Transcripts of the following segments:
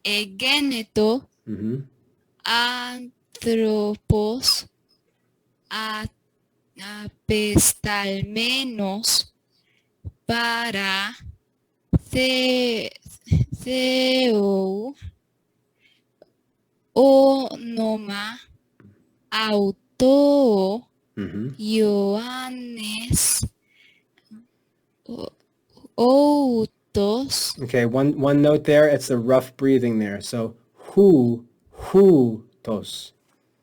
Egeneto, Mm-hmm. anthropos, apestalmenos, para, theo, onoma, auto, Mm-hmm. Ioannes, outos. Okay, one note there, it's the rough breathing there. So who tos.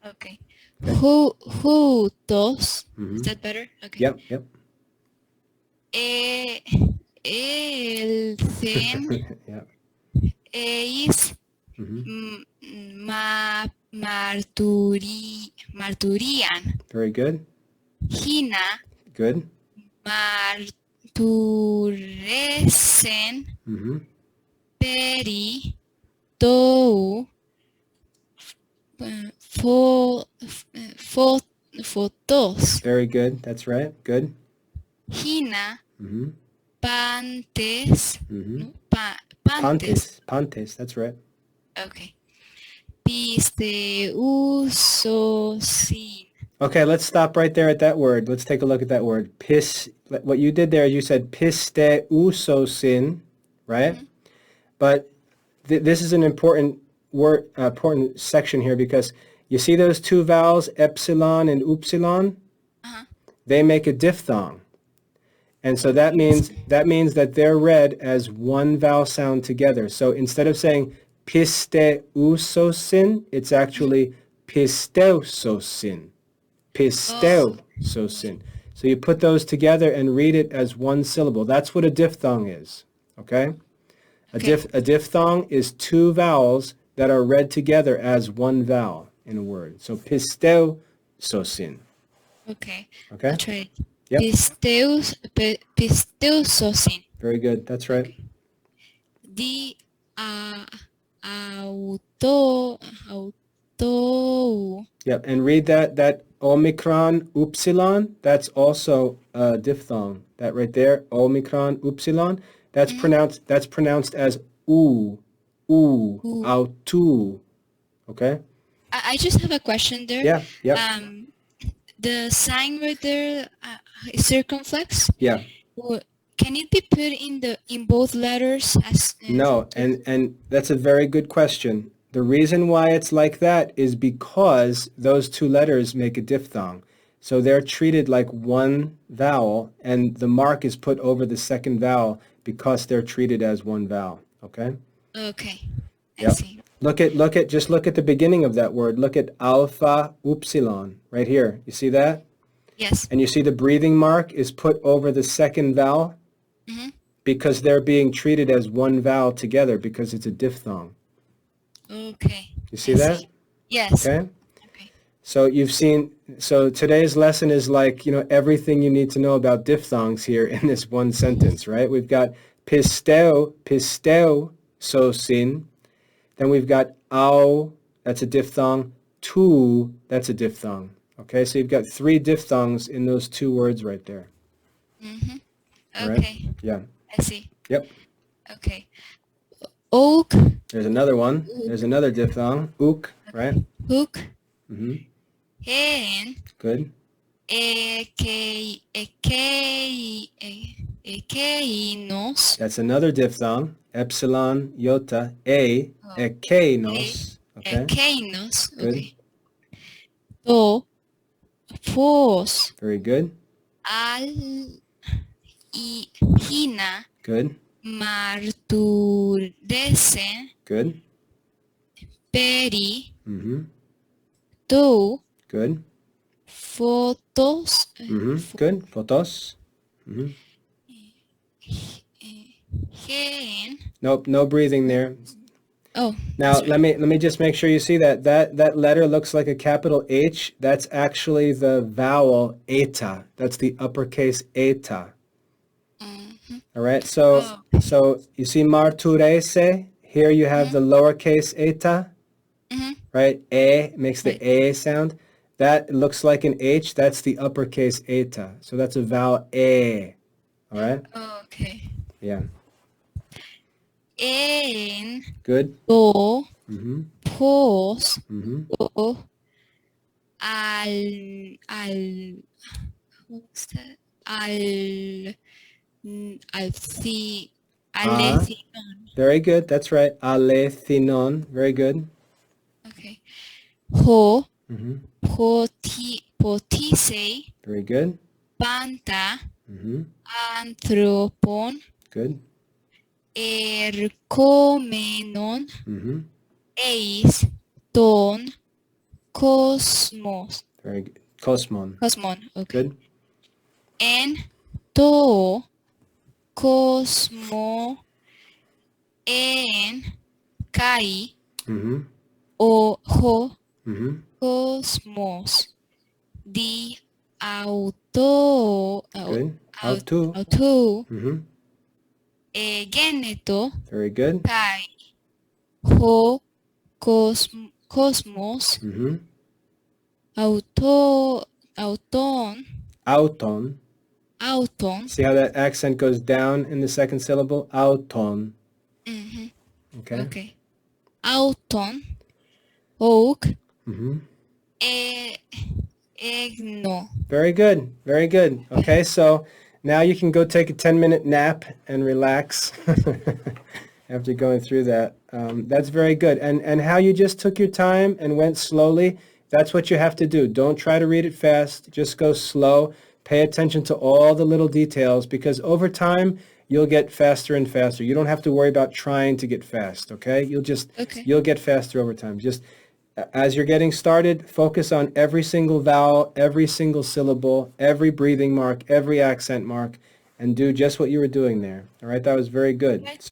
Okay. Okay. Hutos. Is Mm-hmm. that better? Okay. Yep, yep. E, elsen, Yeah. eis, Mm-hmm. marturian. Very good. Hina, Good. marturesen, Mm-hmm. peri, tou, fo, fo, fotos. Very good. That's right. Good. Hina, Mm-hmm. pantes, Mm-hmm. no, pantes. Pantes. Pantes. That's right. Okay. Pisteusosin. Okay, let's stop right there at that word. Let's take a look at that word. What you did there, you said pisteusosin, right? Mm-hmm. But this is an important word, important section here because you see those two vowels, epsilon and upsilon? Uh-huh. They make a diphthong. And so that Yes. means that they're read as one vowel sound together. So instead of saying pisteusosin, it's Mm-hmm. actually pisteusosin. Oh, Pisteusosin. So you put those together and read it as one syllable. That's what a diphthong is. Okay? okay. A diphthong is two vowels that are read together as one vowel in a word. So pisteusosin. Okay. I'll Okay? try it. Yep. Pisteusosin. Very good. That's right. Okay. Di uh, auto auto. Yep. And read that omicron upsilon. That's also a diphthong. That right there, omicron upsilon. Mm-hmm. That's pronounced as oo, Ooh. autu. Okay? I just have a question there. Yeah. Yep. Um, the sign right there, circumflex. Yeah. Can it be put in both letters as No, and that's a very good question. The reason why it's like that is because those two letters make a diphthong. So they're treated like one vowel, and the mark is put over the second vowel because they're treated as one vowel. Okay? Okay, I Yep. see. Just look at the beginning of that word. Look at alpha upsilon right here. You see that? Yes. And you see the breathing mark is put over the second vowel Mm-hmm. because they're being treated as one vowel together because it's a diphthong. Okay, You see I that? see. Yes. Okay. Okay. So today's lesson is like, everything you need to know about diphthongs here in this one sentence, right? We've got pisteo, so sin. Then we've got au, that's a diphthong. Tu, that's a diphthong. Okay, so you've got three diphthongs in those two words right there. Mm-hmm. All right? Okay, Yeah. I see. Yep. Okay. Oak. There's another one. There's Ook. another diphthong. Ook, right? Okay. Hook. Mm-hmm. Hen. Good. Ekeinos. That's another diphthong. Epsilon, iota, a, Oh, ekeinos. Okay, ekeinos. good. Okay. To. Fos. Very good. Al. Hina. Good. Marturesen. Good. Peri. Mm-hmm. Tu. Good. Fotos. Mm-hmm. Good. Photos. Mm-hmm. Hen. Nope, no breathing there. Oh, Now that's right. let me just make sure you see that letter looks like a capital H. That's actually the vowel eta. That's the uppercase eta. Mm-hmm. All right. So Oh. you see marturese. Here you have the Mm-hmm. lowercase eta. Mm-hmm. Right? A makes the Right. A sound. That looks like an H. That's the uppercase eta. So that's a vowel A. All right? Okay. Yeah. en, Good. do, Mm-hmm. pos, Mm-hmm. o, al, what was that? Ah, Alecinon. very good. That's right. Alethinon. Very good. Okay. Ho, Mm-hmm. potisei, Very good. panta, Mm-hmm. anthropon, Good. erkomenon, Mm-hmm. eis, ton, cosmos. Very good. Kosmon. Cosmon, okay. Good. En, to, cosmo, en, kai, Mm-hmm. o, ho, Mm-hmm. cosmos. Di auto, Good. Autu. auto, Mm-hmm. geneto, Very good. kai, ho, cosmos, Mm-hmm. auton, Auton. auton, See how that accent goes down in the second syllable? Auton. mhm, Okay. okay, auton, oak, Mm-hmm. e, egno. Very good. Very good. Okay, so now you can go take a 10-minute nap and relax after going through that. That's very good. And how you just took your time and went slowly, that's what you have to do. Don't try to read it fast. Just go slow. Pay attention to all the little details because over time, you'll get faster and faster. You don't have to worry about trying to get fast, okay? Okay, You'll get faster over time. Just as you're getting started, focus on every single vowel, every single syllable, every breathing mark, every accent mark, and do just what you were doing there. All right, that was very good.